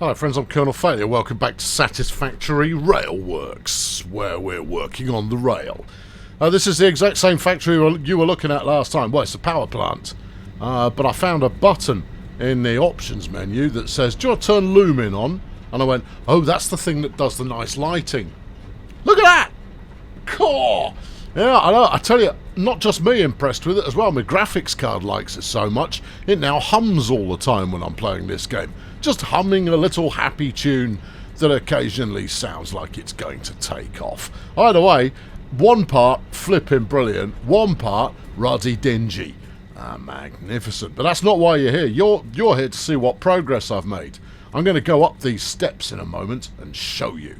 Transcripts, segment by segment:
Hi friends, I'm Colonel Failure. Welcome back to Satisfactory Railwerkz, where we're working on the rail. This is the exact same factory you were looking at last time. Well, it's a power plant. But I found a button in the options menu that says, do you want to turn Lumen on? And I went, oh, that's the thing that does the nice lighting. Look at that! Cool! Yeah, I know. I tell you, not just me impressed with it as well. My graphics card likes it so much, it now hums all the time when I'm playing this game. Just humming a little happy tune that occasionally sounds like it's going to take off. Either way, one part flipping brilliant, one part ruddy dingy. Magnificent. But that's not why you're here. You're here to see what progress I've made. I'm going to go up these steps in a moment and show you.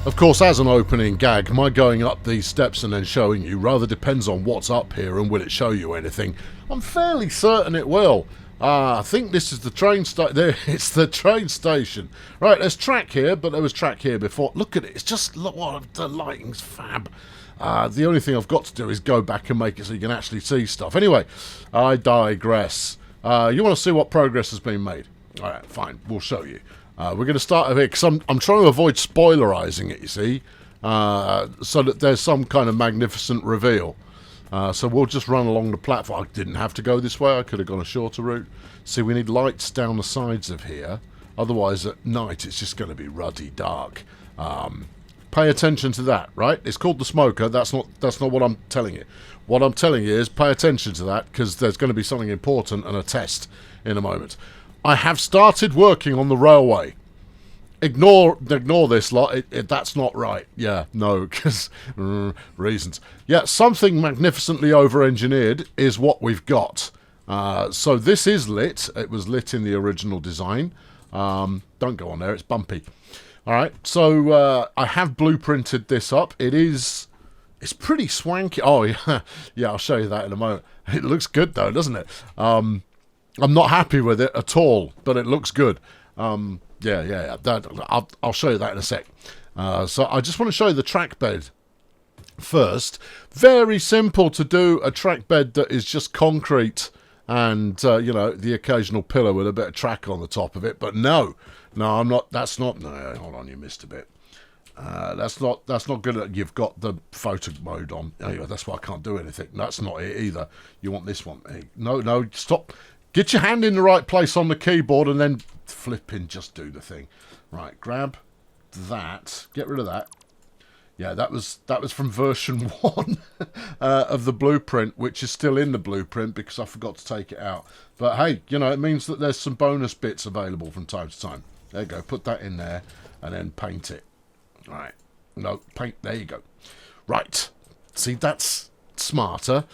Of course, as an opening gag, my going up these steps and then showing you rather depends on what's up here and will it show you anything. I'm fairly certain it will. I think this is the train station. It's the train station. Right, there's track here, but there was track here before. Look at it. It's just, look, the lighting's fab. The only thing I've got to do is go back and make it so you can actually see stuff. Anyway, I digress. You want to see what progress has been made? All right, fine. We'll show you. We're going to start over here because I'm trying to avoid spoilerizing it, you see, so that there's some kind of magnificent reveal. So we'll just run along the platform. I didn't have to go this way. I could have gone a shorter route. See, we need lights down the sides of here. Otherwise, at night, it's just going to be ruddy dark. Pay attention to that, right? It's called the smoker. That's not what I'm telling you. What I'm telling you is pay attention to that because there's going to be something important and a test in a moment. I have started working on the railway. Ignore this lot. That's not right. Yeah, no, because reasons. Yeah, something magnificently over-engineered is what we've got. So this is lit. It was lit in the original design. Don't go on there. It's bumpy. All right. So I have blueprinted this up. It's pretty swanky. Oh yeah, yeah. I'll show you that in a moment. It looks good though, doesn't it? I'm not happy with it at all, but it looks good. Yeah. I'll show you that in a sec. So I just want to show you the trackbed first. Very simple to do a trackbed that is just concrete and, you know, the occasional pillar with a bit of track on the top of it. But no, I'm not. That's not. No, hold on, you missed a bit. That's not good. You've got the photo mode on. Anyway, that's why I can't do anything. That's not it either. You want this one. No, stop. Get your hand in the right place on the keyboard and then flipping just do the thing. Right, grab that. Get rid of that. Yeah, that was from version 1 of the blueprint, which is still in the blueprint because I forgot to take it out. But hey, you know, it means that there's some bonus bits available from time to time. There you go. Put that in there and then paint it. Right. No, paint. There you go. Right. See, that's smarter.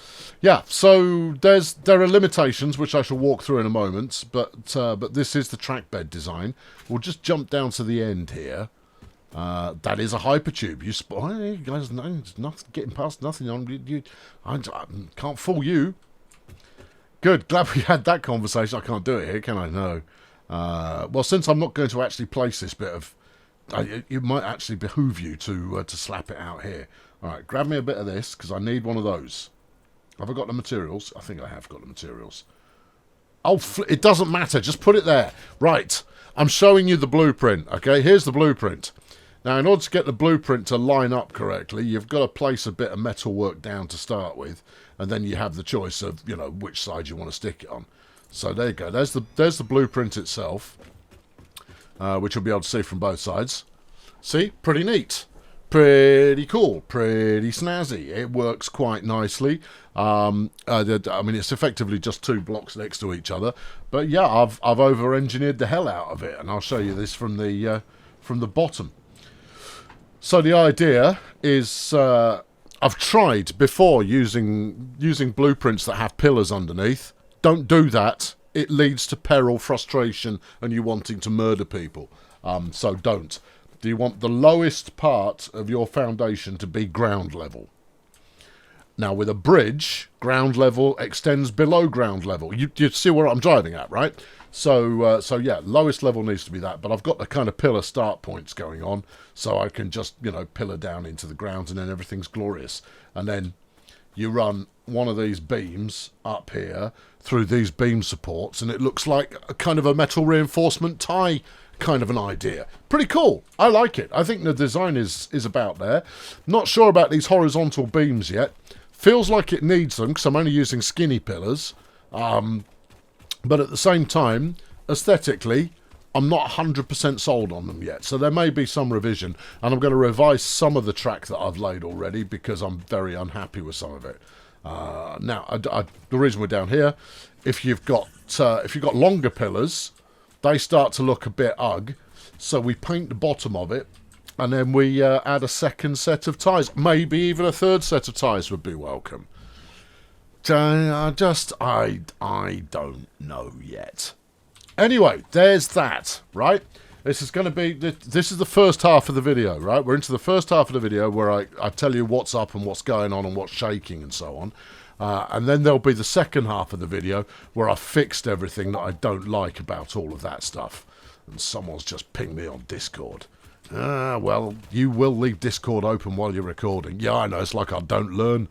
Yeah, so there are limitations which I shall walk through in a moment, but this is the trackbed design. We'll just jump down to the end here. That is a hypertube. You guys know it's not getting past nothing on. I can't fool you. Good, glad we had that conversation. I can't do it here, can I? No. Well, since I'm not going to actually place this bit of, it might actually behoove you to slap it out here. All right, grab me a bit of this, because I need one of those. Have I got the materials? I think I have got the materials. Oh, it doesn't matter. Just put it there. Right, I'm showing you the blueprint, okay? Here's the blueprint. Now, in order to get the blueprint to line up correctly, you've got to place a bit of metal work down to start with, and then you have the choice of, you know, which side you want to stick it on. So there you go. There's the blueprint itself, which you'll be able to see from both sides. See? Pretty neat. Pretty cool, pretty snazzy. It works quite nicely. I mean, it's effectively just two blocks next to each other. But yeah, I've over-engineered the hell out of it, and I'll show you this from the bottom. So the idea is, I've tried before using blueprints that have pillars underneath. Don't do that. It leads to peril, frustration, and you wanting to murder people. So don't. Do you want the lowest part of your foundation to be ground level? Now, with a bridge, ground level extends below ground level. You see where I'm driving at, right? So yeah, lowest level needs to be that. But I've got the kind of pillar start points going on, so I can just, you know, pillar down into the ground, and then everything's glorious. And then you run one of these beams up here through these beam supports, and it looks like a kind of a metal reinforcement tie kind of an idea. Pretty cool. I like it. I think the design is about there. Not sure about these horizontal beams yet. Feels like it needs them because I'm only using skinny pillars. But at the same time, aesthetically, I'm not 100% sold on them yet. So there may be some revision, and I'm going to revise some of the track that I've laid already because I'm very unhappy with some of it. Now, the reason we're down here, if you've got longer pillars, they start to look a bit ugh. So we paint the bottom of it, and then we add a second set of ties. Maybe even a third set of ties would be welcome. I don't know yet. Anyway, there's that, right? This is going to be... This is the first half of the video, right? We're into the first half of the video where I tell you what's up and what's going on and what's shaking and so on. And then there'll be the second half of the video where I've fixed everything that I don't like about all of that stuff. And someone's just pinged me on Discord. Well, you will leave Discord open while you're recording. Yeah, I know, it's like I don't learn.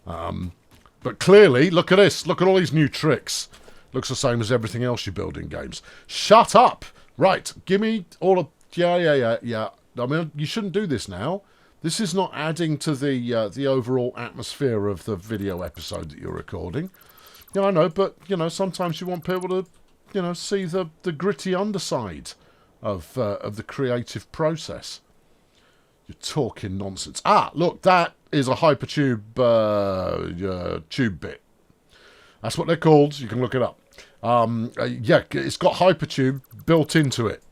But clearly, look at this. Look at all these new tricks. Looks the same as everything else you build in games. Shut up! Right, give me all of... Yeah. I mean, you shouldn't do this now. This is not adding to the overall atmosphere of the video episode that you're recording. Yeah, I know, but, sometimes you want people to, see the gritty underside of the creative process. You're talking nonsense. Ah, look, that is a hypertube tube bit. That's what they're called. You can look it up. Yeah, it's got hypertube built into it,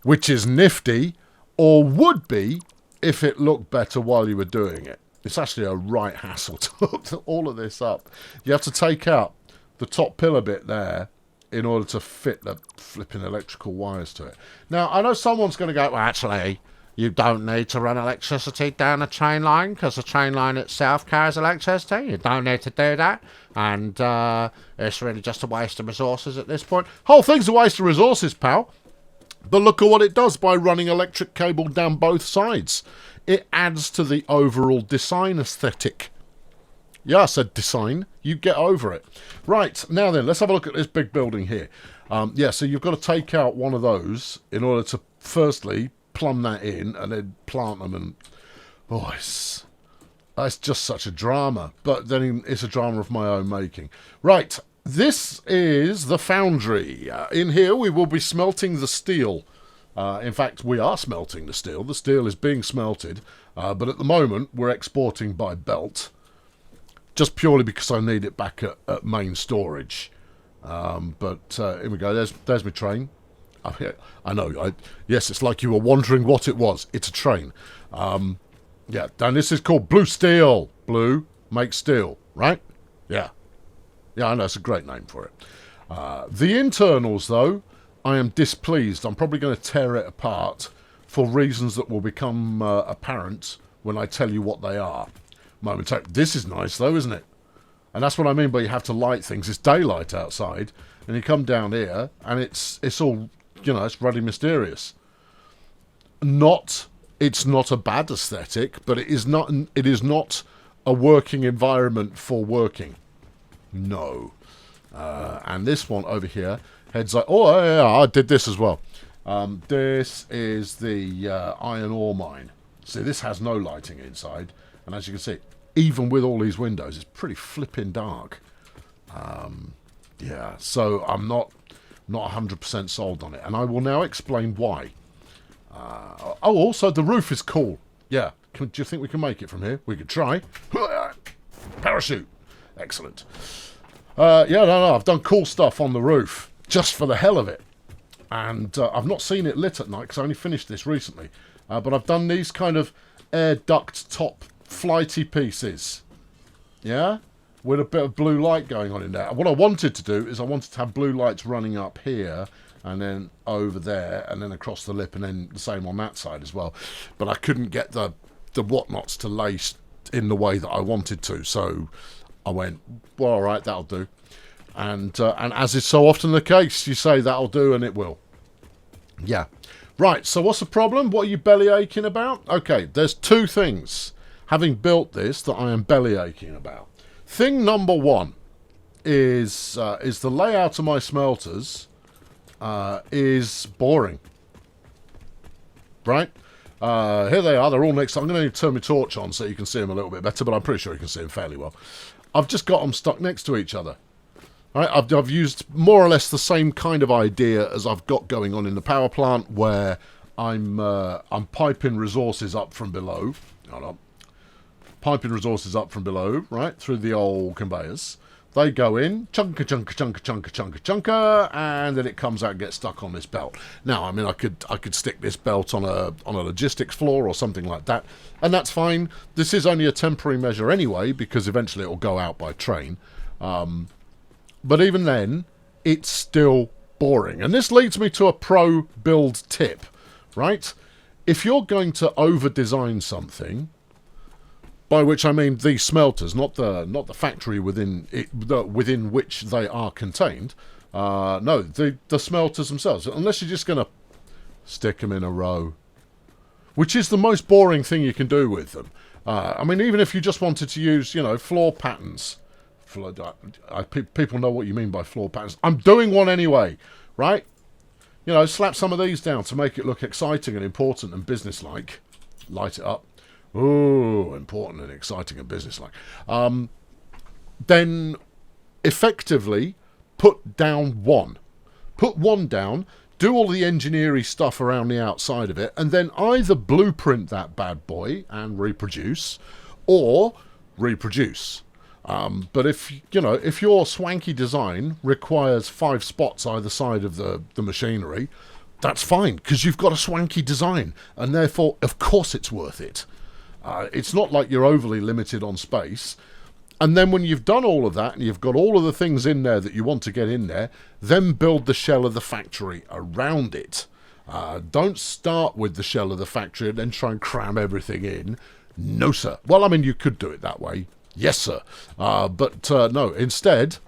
which is nifty, or would be if it looked better while you were doing it. It's actually a right hassle to hook all of this up. You have to take out the top pillar bit there in order to fit the flipping electrical wires to it. Now, I know someone's going to go, well, actually, you don't need to run electricity down a train line because the train line itself carries electricity. You don't need to do that. And it's really just a waste of resources at this point. Whole thing's a waste of resources, pal. But look at what it does by running electric cable down both sides. It adds to the overall design aesthetic. Yeah, I said design. You get over it. Right, now then, let's have a look at this big building here. Yeah, so you've got to take out one of those in order to, firstly, plumb that in and then plant them. And oh, it's just such a drama. But then it's a drama of my own making. Right, this is the Foundry. In here, we will be smelting the steel. In fact, we are smelting the steel. The steel is being smelted. But at the moment, we're exporting by belt. Just purely because I need it back at main storage. But here we go. There's my train. I know. Yes, it's like you were wondering what it was. It's a train. Yeah, and this is called Blue Steel. Blue makes steel, right? Yeah. Yeah, I know. It's a great name for it. The internals, though, I am displeased. I'm probably going to tear it apart for reasons that will become apparent when I tell you what they are. Momentarily. This is nice, though, isn't it? And that's what I mean by you have to light things. It's daylight outside, and you come down here, and it's all... it's really mysterious. It's not a bad aesthetic, but it is not a working environment for working. No. And this one over here heads like... Oh, yeah, I did this as well. This is the iron ore mine. See, this has no lighting inside. And as you can see, even with all these windows, it's pretty flipping dark. Yeah, so I'm not 100% sold on it, and I will now explain why. Oh, also the roof is cool. Yeah, do you think we can make it from here? We could try. Parachute. Excellent. Yeah, no, I've done cool stuff on the roof just for the hell of it, and I've not seen it lit at night because I only finished this recently. But I've done these kind of air duct top flighty pieces. Yeah. With a bit of blue light going on in there. What I wanted to do is I wanted to have blue lights running up here and then over there and then across the lip and then the same on that side as well. But I couldn't get the whatnots to lay in the way that I wanted to. So I went, well, all right, that'll do. And as is so often the case, you say that'll do and it will. Yeah. Right, so what's the problem? What are you belly aching about? Okay, there's two things. having built this, that I am bellyaching about. Thing number one is the layout of my smelters is boring. Right? Here they are. They're all next. I'm going to turn my torch on so you can see them a little bit better, but I'm pretty sure you can see them fairly well. I've just got them stuck next to each other. Right? I've used more or less the same kind of idea as I've got going on in the power plant, where I'm piping resources up from below. Hold on. Piping resources up from below, right, through the old conveyors. They go in, chunka, and then it comes out and gets stuck on this belt. Now, I mean, I could stick this belt on a logistics floor or something like that, and that's fine. This is only a temporary measure anyway, because eventually it will go out by train. But even then, it's still boring. And this leads me to a pro build tip, right? If you're going to over-design something, by which I mean the smelters, not the factory within it, within which they are contained. No, the smelters themselves. Unless you're just going to stick them in a row, which is the most boring thing you can do with them. I mean, even if you just wanted to use, floor patterns. People know what you mean by floor patterns. I'm doing one anyway, right? Slap some of these down to make it look exciting and important and businesslike. Light it up. Ooh, important and exciting and businesslike. Then, effectively, put down one. Put one down, do all the engineering stuff around the outside of it, and then either blueprint that bad boy and reproduce, or reproduce. But if your swanky design requires 5 spots either side of the machinery, that's fine, because you've got a swanky design, and therefore, of course it's worth it. It's not like you're overly limited on space. And then when you've done all of that, and you've got all of the things in there that you want to get in there, then build the shell of the factory around it. Don't start with the shell of the factory and then try and cram everything in. No, sir. Well, I mean, you could do it that way. Yes, sir. But no, instead,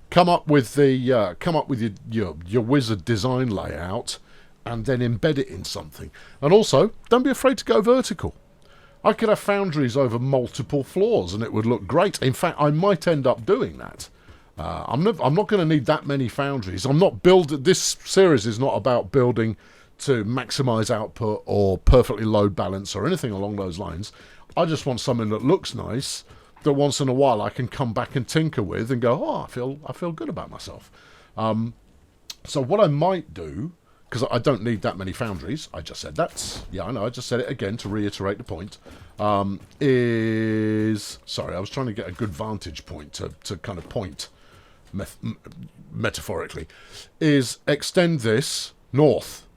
come up with your wizard design layout, and then embed it in something. And also, don't be afraid to go vertical. I could have foundries over multiple floors, and it would look great. In fact, I might end up doing that. I'm not going to need that many foundries. This series is not about building to maximise output or perfectly load balance or anything along those lines. I just want something that looks nice, that once in a while I can come back and tinker with and go, oh, I feel good about myself. So what I might do, because I don't need that many foundries, I just said that. Yeah, I know, I just said it again to reiterate the point. Sorry, I was trying to get a good vantage point to kind of point metaphorically. Is extend this north,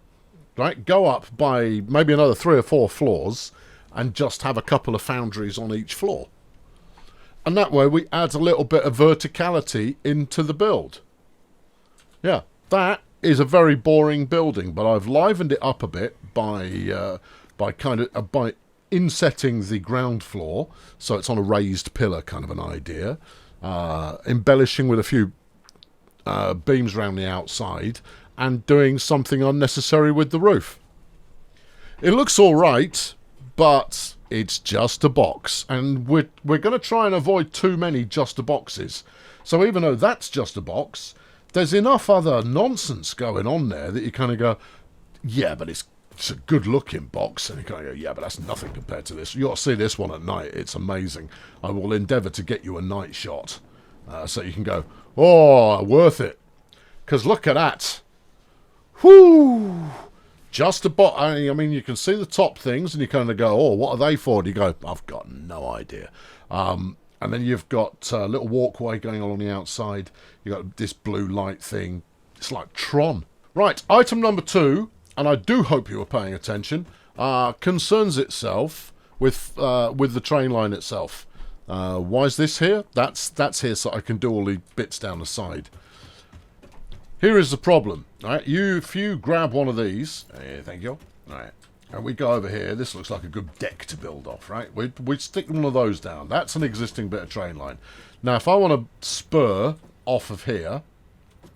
right? Go up by maybe another 3 or 4 floors and just have a couple of foundries on each floor. And that way we add a little bit of verticality into the build. Yeah, that is a very boring building, but I've livened it up a bit by insetting the ground floor, so it's on a raised pillar kind of an idea, embellishing with a few beams around the outside, and doing something unnecessary with the roof. It looks all right, but it's just a box, and we're going to try and avoid too many just a boxes. So even though that's just a box, there's enough other nonsense going on there that you kind of go, yeah, but it's a good-looking box. And you kind of go, yeah, but that's nothing compared to this. You ought to see this one at night. It's amazing. I will endeavour to get you a night shot so you can go, oh, worth it. Because look at that. Whoo! Just a box. I mean, you can see the top things, and you kind of go, oh, what are they for? And you go, I've got no idea. And then you've got a little walkway going along the outside. You've got this blue light thing. It's like Tron. Right, item number 2, and I do hope you were paying attention, concerns itself with the train line itself. Why is this here? That's here so I can do all the bits down the side. Here is the problem. All right, if you grab one of these, thank you. All right. And we go over here. This looks like a good deck to build off, right? We stick one of those down. That's an existing bit of train line. Now, if I want to spur off of here,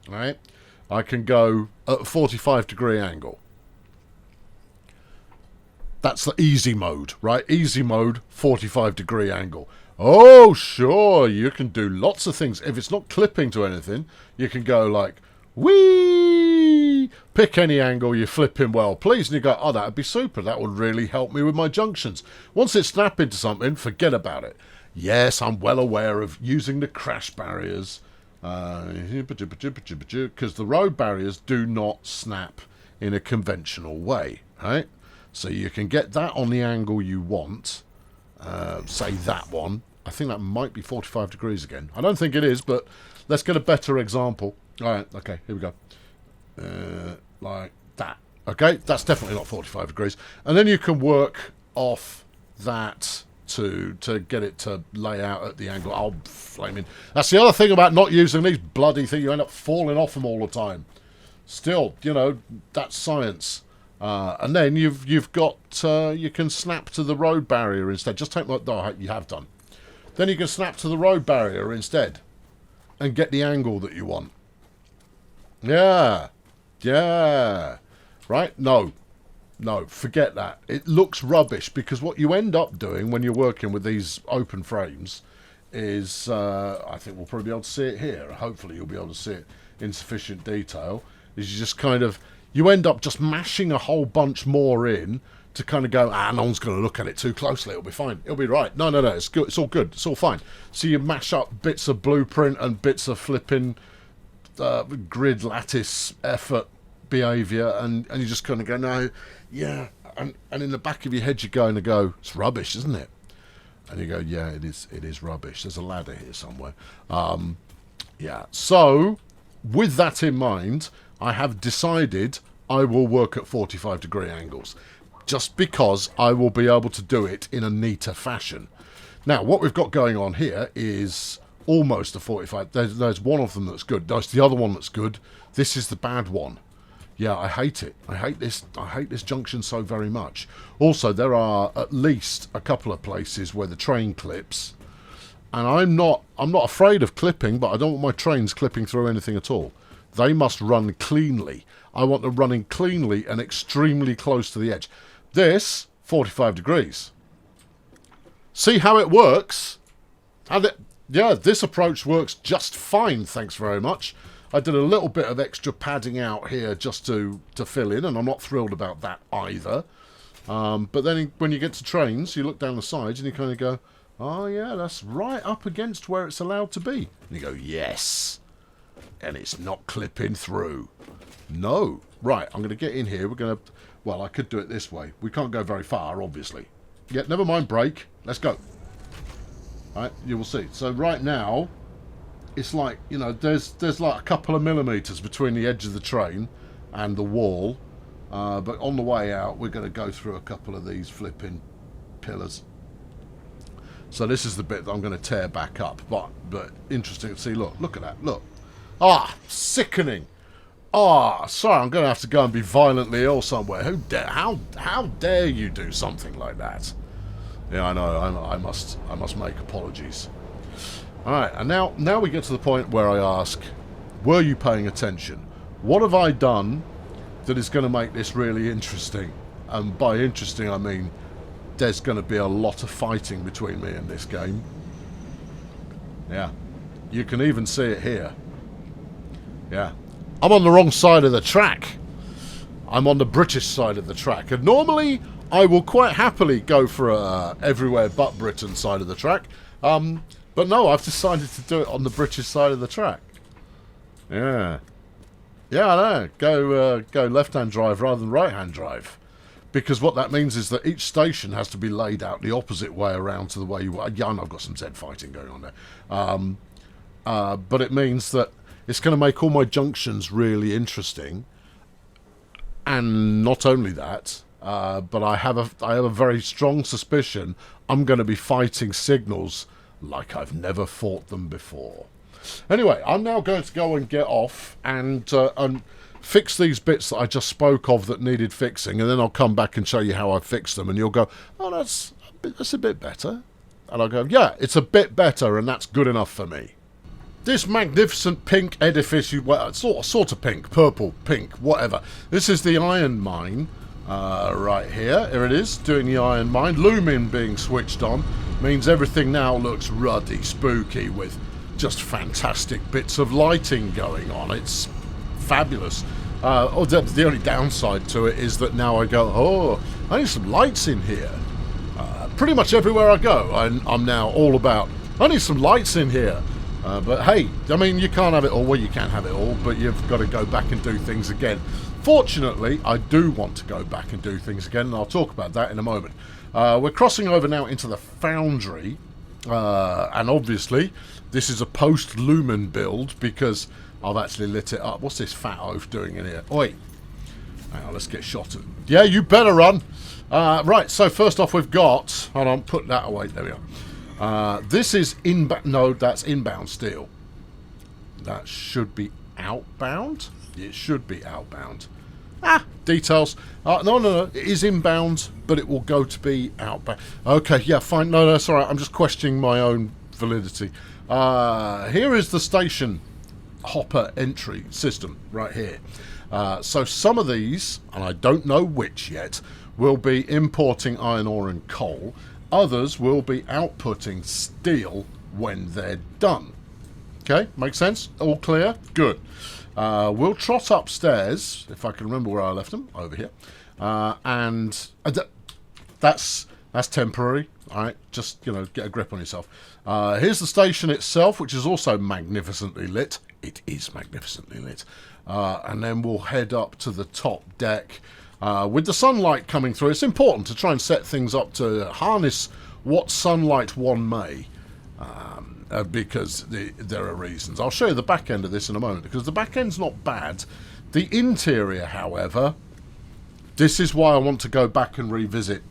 right, I can go at a 45-degree angle. That's the easy mode, right? Easy mode, 45-degree angle. Oh, sure, you can do lots of things. If it's not clipping to anything, you can go like, whee! Pick any angle, you're flipping well, please. And you go, oh, that would be super. That would really help me with my junctions. Once it's snapping to something, forget about it. Yes, I'm well aware of using the crash barriers. Because the road barriers do not snap in a conventional way, right? So you can get that on the angle you want. Say that one. I think that might be 45 degrees again. I don't think it is, but let's get a better example. All right, okay, here we go. Like that. Okay, that's definitely not 45 degrees. And then you can work off that to get it to lay out at the angle. Oh, flaming. That's the other thing about not using these bloody things. You end up falling off them all the time. Still, you know, that's science. And then you've got, you can snap to the road barrier instead. Just take my, oh, you have done. Then you can snap to the road barrier instead and get the angle that you want. Yeah. Yeah. Right? No, forget that. It looks rubbish because what you end up doing when you're working with these open frames is, I think we'll probably be able to see it here. Hopefully you'll be able to see it in sufficient detail. Is you just kind of, you end up just mashing a whole bunch more in to kind of go, no one's going to look at it too closely. It'll be fine. It'll be right. No, it's good. It's all good. It's all fine. So you mash up bits of blueprint and bits of flipping grid lattice effort behaviour, and you just kind of go, no, yeah. And in the back of your head, you're going to go, it's rubbish, isn't it? And you go, yeah, it is rubbish. There's a ladder here somewhere. Yeah. So with that in mind, I have decided I will work at 45-degree angles, just because I will be able to do it in a neater fashion. Now, what we've got going on here is almost a 45. There's one of them that's good. There's the other one that's good. This is the bad one. Yeah, I hate it. I hate this junction so very much. Also, there are at least a couple of places where the train clips, and I'm not afraid of clipping, but I don't want my trains clipping through anything at all. They must run cleanly. I want them running cleanly and extremely close to the edge. This, 45 degrees. See how it works? Yeah, this approach works just fine, thanks very much. I did a little bit of extra padding out here just to fill in, and I'm not thrilled about that either. But then when you get to trains, you look down the sides and you kind of go, oh yeah, that's right up against where it's allowed to be. And you go, yes. And it's not clipping through. No. Right, I'm going to get in here. We're going to, well, I could do it this way. We can't go very far, obviously. Yeah, never mind brake. Let's go. All right, you will see. So right now, it's like, you know, there's like a couple of millimetres between the edge of the train and the wall. But on the way out, we're going to go through a couple of these flipping pillars. So this is the bit that I'm going to tear back up. But interesting to see. Look at that. Look. Ah, sickening. Ah, sorry, I'm going to have to go and be violently ill somewhere. Who dare? How dare you do something like that? Yeah, I know. I must make apologies. All right, and now we get to the point where I ask, were you paying attention? What have I done that is going to make this really interesting? And by interesting, I mean there's going to be a lot of fighting between me and this game. Yeah, you can even see it here. Yeah, I'm on the wrong side of the track. I'm on the British side of the track, and normally I will quite happily go for a everywhere but Britain side of the track. But no, I've decided to do it on the British side of the track. Yeah. Yeah, I know. Go left-hand drive rather than right-hand drive. Because what that means is that each station has to be laid out the opposite way around to the way you want. Yeah, I know I've got some Z fighting going on there. But it means that it's going to make all my junctions really interesting. And not only that, but I have a very strong suspicion I'm going to be fighting signals like I've never fought them before. Anyway, I'm now going to go and get off and fix these bits that I just spoke of that needed fixing, and then I'll come back and show you how I fixed them, and you'll go, oh, that's a bit better. And I'll go, yeah, it's a bit better, and that's good enough for me. This magnificent pink edifice, well, sort of pink, purple, pink, whatever. This is the iron mine. Right here it is, doing the iron mine. Lumen being switched on means everything now looks ruddy, spooky, with just fantastic bits of lighting going on. It's fabulous. The only downside to it is that now I go, oh, I need some lights in here. Pretty much everywhere I go, I'm now all about, I need some lights in here. But hey, I mean, you can't have it all. Well, you can have it all, but you've got to go back and do things again. Fortunately, I do want to go back and do things again, and I'll talk about that in a moment. We're crossing over now into the Foundry, and obviously, this is a post-Lumen build, because I've actually lit it up. What's this fat oaf doing in here? Oi! Hang on, let's get shot at. Yeah, you better run! Right, so first off we've got... Hold on, put that away. There we are. This is inbound... No, that's inbound steel. That should be outbound? It should be outbound. Details. No. It is inbound, but it will go to be outbound. Okay, yeah, fine. No, it's alright. I'm just questioning my own validity. Here is the station hopper entry system right here. So some of these, and I don't know which yet, will be importing iron ore and coal. Others will be outputting steel when they're done. Okay, makes sense? All clear? Good. We'll trot upstairs, if I can remember where I left them, over here. And that's temporary. All right, just, you know, get a grip on yourself. Here's the station itself, which is also magnificently lit. It is magnificently lit. And then we'll head up to the top deck. With the sunlight coming through, it's important to try and set things up to harness what sunlight one may. Because there are reasons. I'll show you the back end of this in a moment, because the back end's not bad. The interior, however, this is why I want to go back and revisit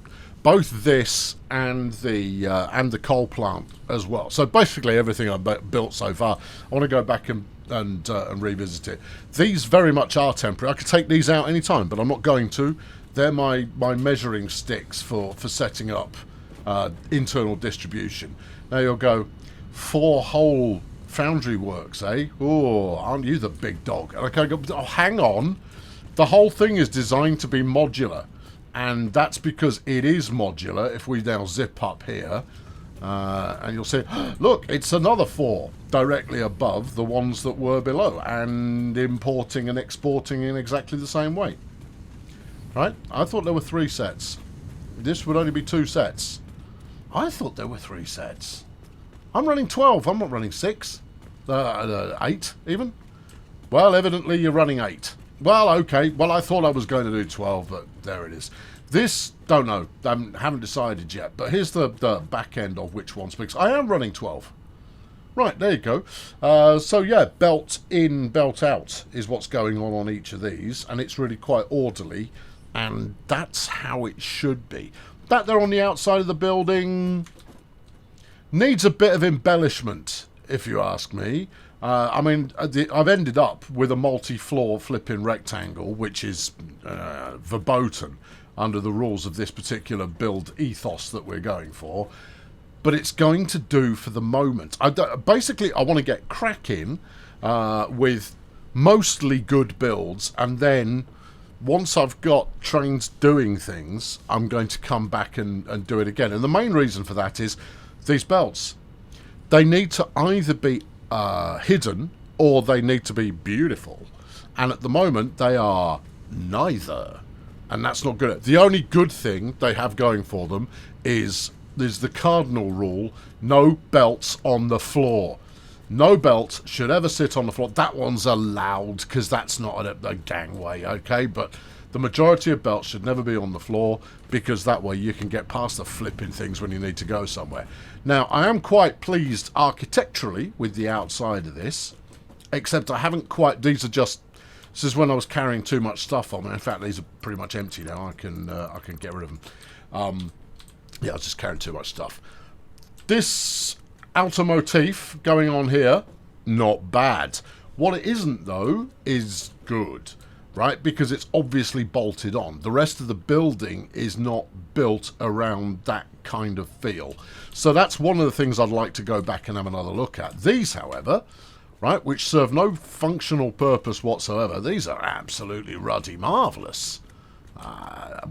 both this and the coal plant as well. So basically everything I've built so far, I want to go back and revisit it. These very much are temporary. I could take these out any time, but I'm not going to. They're my measuring sticks for setting up internal distribution. Now you'll go, 4 whole Foundry works, eh? Oh, aren't you the big dog? And I can go, oh, hang on. The whole thing is designed to be modular, and that's because it is modular. If we now zip up here, and you'll see, look, it's another 4 directly above the ones that were below, and importing and exporting in exactly the same way. Right? I thought there were 3 sets. This would only be 2 sets. I thought there were 3 sets. I'm running 12. I'm not running 6. 8, even. Well, evidently you're running 8. Well, okay. Well, I thought I was going to do 12, but there it is. This, don't know. Haven't decided yet. But here's the back end of which one speaks. I am running 12. Right, there you go. So, yeah, belt in, belt out is what's going on each of these. And it's really quite orderly. And that's how it should be. That there on the outside of the building needs a bit of embellishment, if you ask me. I mean, I've ended up with a multi-floor flipping rectangle, which is verboten under the rules of this particular build ethos that we're going for. But it's going to do for the moment. Basically, I want to get cracking with mostly good builds, and then once I've got trains doing things, I'm going to come back and do it again. And the main reason for that is these belts. They need to either be hidden or they need to be beautiful. And at the moment, they are neither. And that's not good. The only good thing they have going for them is there's the cardinal rule: no belts on the floor. No belt should ever sit on the floor. That one's allowed because that's not a gangway, okay? But the majority of belts should never be on the floor, because that way you can get past the flipping things when you need to go somewhere. Now, I am quite pleased architecturally with the outside of this, except I haven't quite... These are just... This is when I was carrying too much stuff on me. In fact, these are pretty much empty now. I can get rid of them. Yeah, I was just carrying too much stuff. This outer motif going on here, not bad. What it isn't, though, is good, right? Because it's obviously bolted on. The rest of the building is not built around that kind of feel. So that's one of the things I'd like to go back and have another look at. These, however, right, which serve no functional purpose whatsoever, these are absolutely ruddy marvellous.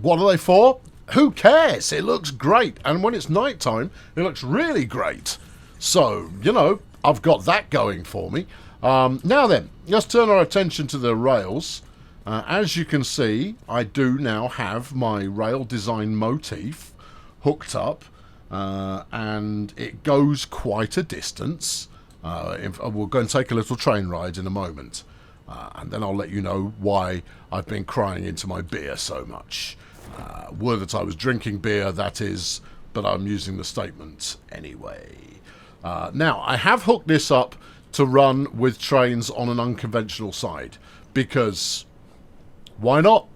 What are they for? Who cares? It looks great. And when it's nighttime, it looks really great. So, you know, I've got that going for me. Now then, let's turn our attention to the rails. As you can see, I do now have my rail design motif hooked up. And it goes quite a distance. We'll go and take a little train ride in a moment. And then I'll let you know why I've been crying into my beer so much. Were that I was drinking beer, that is, but I'm using the statement anyway. Now, I have hooked this up to run with trains on an unconventional side, because why not?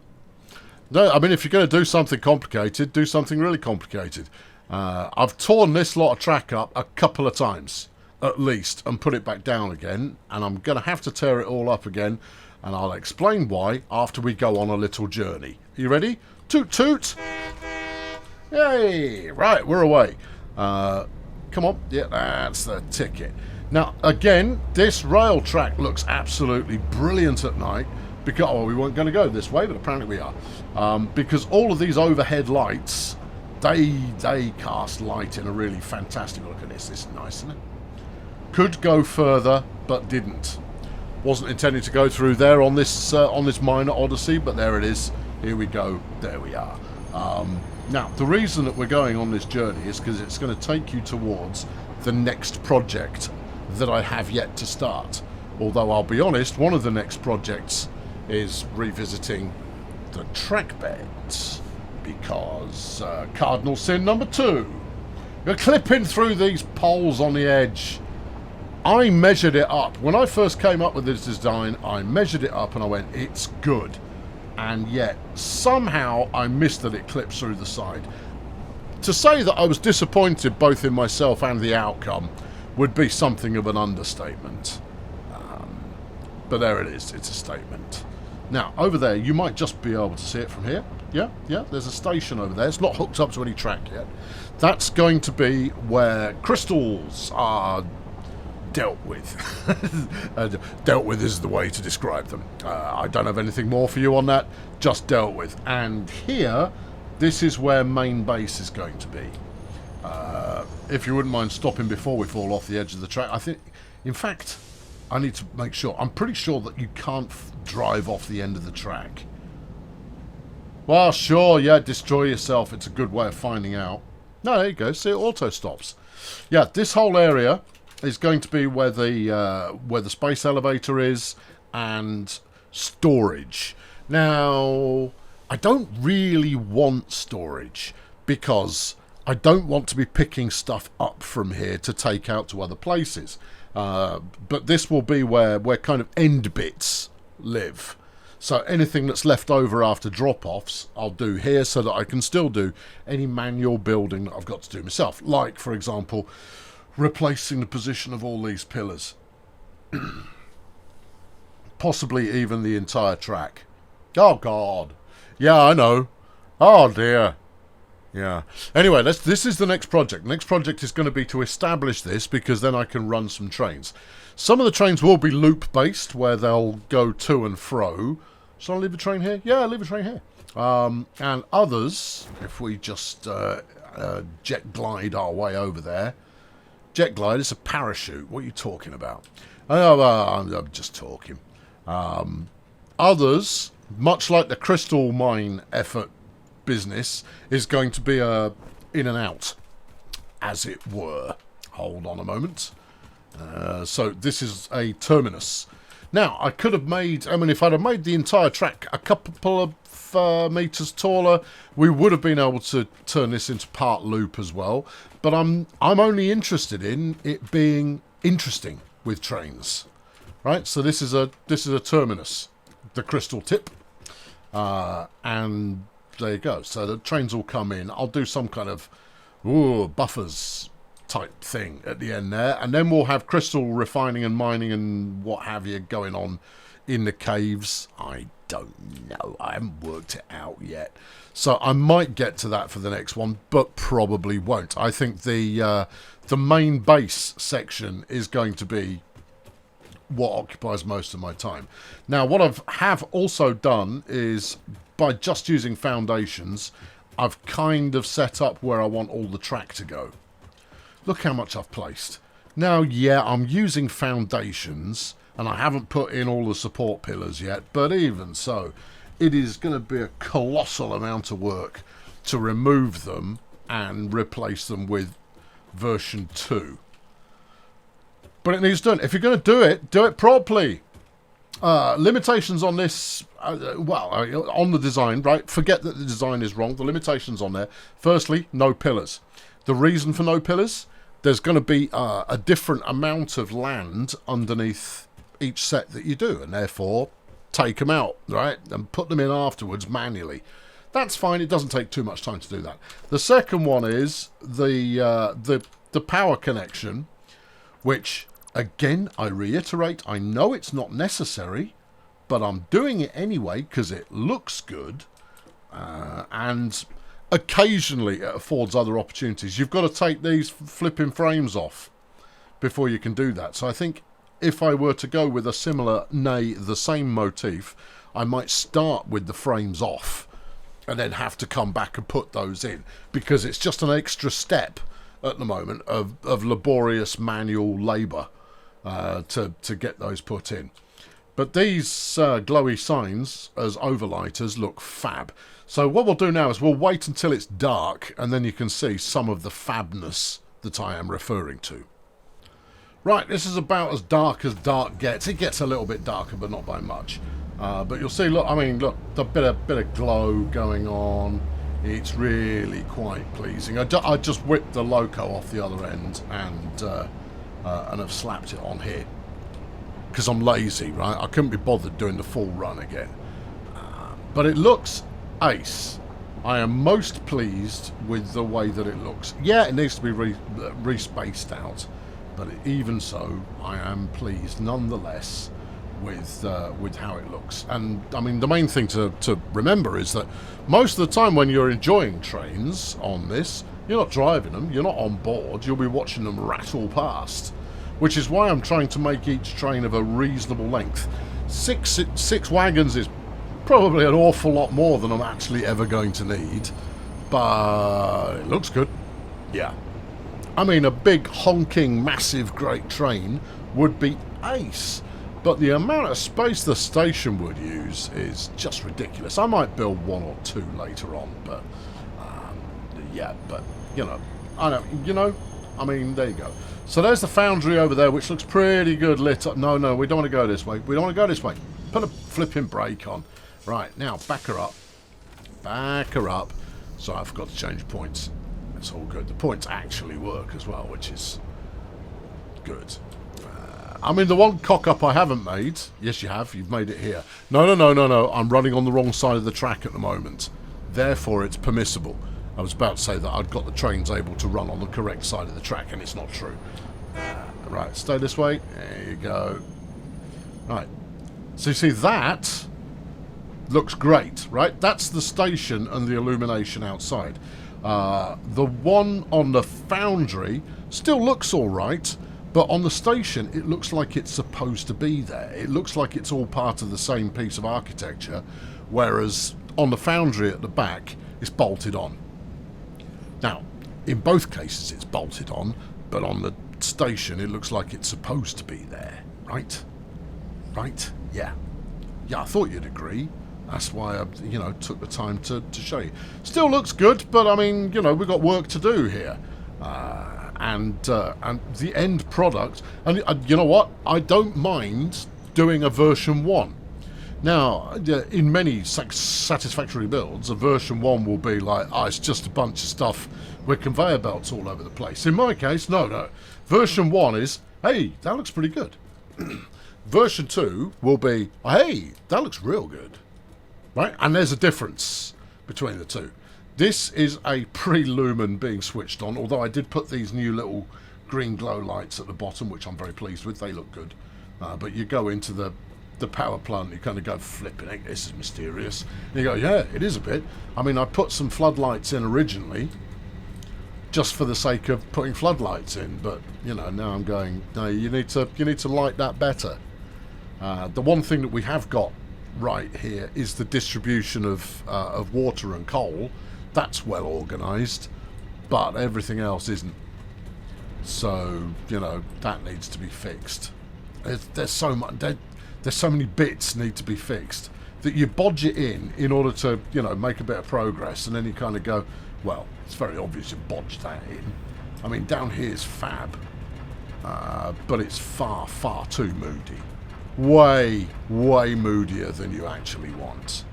No, I mean, if you're going to do something complicated, do something really complicated. I've torn this lot of track up a couple of times, at least, and put it back down again, and I'm going to have to tear it all up again, and I'll explain why after we go on a little journey. Are you ready? Toot toot! Yay! Right, we're away. Come on. Yeah, that's the ticket. Now, again, this rail track looks absolutely brilliant at night, because, oh, we weren't going to go this way, but apparently we are. Because all of these overhead lights, they cast light in a really fantastic look at this. This is nice, isn't it? Could go further, but didn't. Wasn't intending to go through there on this minor odyssey, but there it is. Here we go. There we are. Now, the reason that we're going on this journey is because it's going to take you towards the next project that I have yet to start. Although, I'll be honest, one of the next projects is revisiting the trackbeds. Because cardinal sin number 2. You're clipping through these poles on the edge. I measured it up. When I first came up with this design, I measured it up and I went, it's good. And yet, somehow, I missed that it clips through the side. To say that I was disappointed both in myself and the outcome would be something of an understatement. But there it is. It's a statement. Now, over there, you might just be able to see it from here. Yeah, there's a station over there. It's not hooked up to any track yet. That's going to be where crystals are dealt with. Dealt with is the way to describe them. I don't have anything more for you on that. Just dealt with. And here, this is where main base is going to be. If you wouldn't mind stopping before we fall off the edge of the track. I think, in fact, I need to make sure. I'm pretty sure that you can't drive off the end of the track. Well, sure, yeah, destroy yourself. It's a good way of finding out. No, there you go. See, it auto stops. Yeah, this whole area is going to be where the space elevator is and storage. Now, I don't really want storage because I don't want to be picking stuff up from here to take out to other places. But this will be where kind of end bits live. So anything that's left over after drop-offs, I'll do here so that I can still do any manual building that I've got to do myself. Like, for example, replacing the position of all these pillars. Possibly even the entire track. Oh, God. Yeah, I know. Oh, dear. Yeah. Anyway, this is the next project. The next project is going to be to establish this because then I can run some trains. Some of the trains will be loop-based, where they'll go to and fro. Shall I leave a train here? Yeah, I'll leave a train here. And others, if we just jet glide our way over there. Jet glide is a parachute. What are you talking about? I'm just talking. Others, much like the crystal mine effort business, is going to be a in and out, as it were. Hold on a moment. So this is a terminus. Now, I could have made, if I'd have made the entire track a couple of meters taller, we would have been able to turn this into part loop as well. But I'm only interested in it being interesting with trains, right? So this is a terminus, the crystal tip, and there you go. So the trains will come in. I'll do some kind of buffers type thing at the end there, and then we'll have crystal refining and mining and what have you going on in the caves. I don't know. I haven't worked it out yet. So I might get to that for the next one, but probably won't. I think the main base section is going to be what occupies most of my time. Now, what have also done is, by just using foundations, I've kind of set up where I want all the track to go. Look how much I've placed. Now, yeah, I'm using foundations, and I haven't put in all the support pillars yet, but even so, it is going to be a colossal amount of work to remove them and replace them with version 2. But it needs done. If you're going to do it properly. Limitations on this, on the design, right? Forget that the design is wrong. The limitations on there. Firstly, no pillars. The reason for no pillars, there's going to be a different amount of land underneath each set that you do, and therefore take them out, right? And put them in afterwards manually. That's fine. It doesn't take too much time to do that. The second one is the power connection, which, again, I reiterate, I know it's not necessary, but I'm doing it anyway because it looks good, and occasionally it affords other opportunities. You've got to take these flipping frames off before you can do that. So I think if I were to go with a similar, nay, the same motif, I might start with the frames off and then have to come back and put those in, because it's just an extra step at the moment of laborious manual labour to get those put in. But these glowy signs as overlighters look fab. So what we'll do now is we'll wait until it's dark, and then you can see some of the fabness that I am referring to. Right, this is about as dark gets. It gets a little bit darker, but not by much. But you'll see, look, the bit of glow going on. It's really quite pleasing. I just whipped the loco off the other end and have slapped it on here because I'm lazy, right? I couldn't be bothered doing the full run again. But it looks ace. I am most pleased with the way that it looks. Yeah, it needs to be re-spaced out, but even so, I am pleased nonetheless with how it looks. And I mean, the main thing to remember is that most of the time when you're enjoying trains on this, you're not driving them, you're not on board, you'll be watching them rattle past, which is why I'm trying to make each train of a reasonable length. Six wagons is probably an awful lot more than I'm actually ever going to need, but it looks good. Yeah, I mean, a big honking massive great train would be ace, but the amount of space the station would use is just ridiculous. I might build one or two later on, but yeah, but I mean, there you go. So there's the Foundry over there, which looks pretty good lit up. No, we don't want to go this way. We don't want to go this way. Put a flipping brake on. Right, now back her up. So I forgot to change points. It's all good. The points actually work as well, which is good. I mean, the one cock-up I haven't made... Yes, you have. You've made it here. No. I'm running on the wrong side of the track at the moment. Therefore, it's permissible. I was about to say that I'd got the trains able to run on the correct side of the track, and it's not true. Right, stay this way. There you go. Right. So you see, that looks great, right? That's the station and the illumination outside. The one on the Foundry still looks all right, but on the station, it looks like it's supposed to be there. It looks like it's all part of the same piece of architecture, whereas on the Foundry at the back, it's bolted on. Now, in both cases, it's bolted on, but on the station, it looks like it's supposed to be there, right? Right? Yeah. Yeah, I thought you'd agree. That's why I, took the time to show you. Still looks good, but I mean, we've got work to do here. And the end product, and you know what? I don't mind doing a version 1. Now, in many Satisfactory builds, a version 1 will be like, it's just a bunch of stuff with conveyor belts all over the place. In my case, no. Version 1 is, hey, that looks pretty good. Version 2 will be, hey, that looks real good. Right? And there's a difference between the two. This is a pre-Lumen being switched on, although I did put these new little green glow lights at the bottom, which I'm very pleased with. They look good. But you go into the power plant, you kind of go, flipping, this is mysterious. And you go, yeah, it is a bit. I mean, I put some floodlights in originally, just for the sake of putting floodlights in, but, now I'm going, no, you need to light that better. The one thing that we have got right here is the distribution of water and coal. That's well organised, but everything else isn't. So, you know, that needs to be fixed. There's so much. There's so many bits need to be fixed that you bodge it in order to, you know, make a bit of progress, and then you kind of go, well, it's very obvious you bodged that in. I mean, down here is fab, but it's far, far too moody. Way, way moodier than you actually want.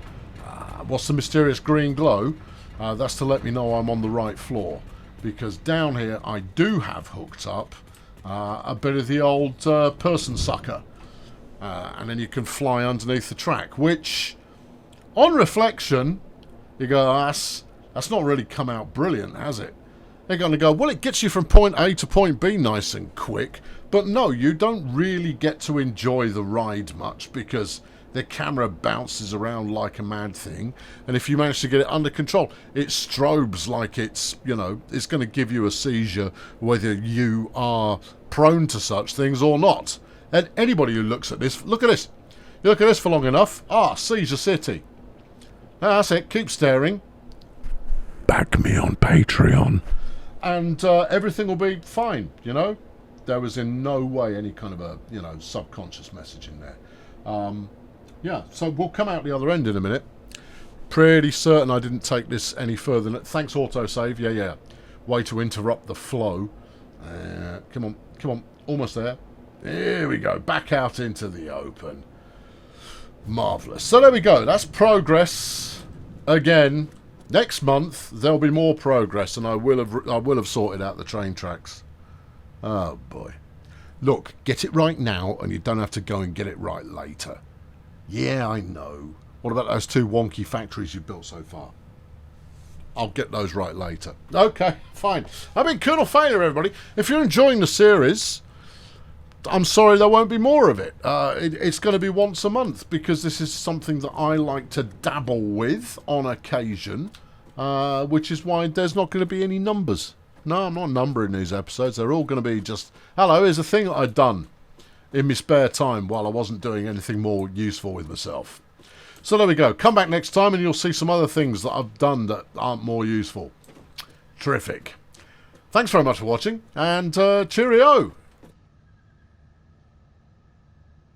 What's the mysterious green glow? That's to let me know I'm on the right floor, because down here I do have hooked up a bit of the old person sucker. And then you can fly underneath the track, which, on reflection, you go, oh, that's not really come out brilliant, has it? They're going to go, well, it gets you from point A to point B nice and quick, but no, you don't really get to enjoy the ride much, because the camera bounces around like a mad thing, and if you manage to get it under control, it strobes like it's, you know, it's going to give you a seizure whether you are prone to such things or not. And anybody who looks at this, look at this. You look at this for long enough. Seizure City. That's it. Keep staring. Back me on Patreon. And everything will be fine, you know. There was in no way any kind of a, you know, subconscious message in there. Yeah, so we'll come out the other end in a minute. Pretty certain I didn't take this any further than... Thanks, autosave. Yeah. Way to interrupt the flow. Come on. Almost there. Here we go, back out into the open. Marvellous. So there we go, that's progress. Again, next month there'll be more progress, and I will have sorted out the train tracks. Oh boy. Look, get it right now, and you don't have to go and get it right later. Yeah, I know. What about those 2 wonky factories you've built so far? I'll get those right later. Okay, fine. I mean, Colonel Failure, everybody. If you're enjoying the series, I'm sorry there won't be more of it. It's going to be once a month, because this is something that I like to dabble with on occasion, which is why there's not going to be any numbers. No, I'm not numbering these episodes. They're all going to be just, hello, here's a thing that I'd done in my spare time while I wasn't doing anything more useful with myself. So there we go. Come back next time and you'll see some other things that I've done that aren't more useful. Terrific. Thanks very much for watching, and cheerio.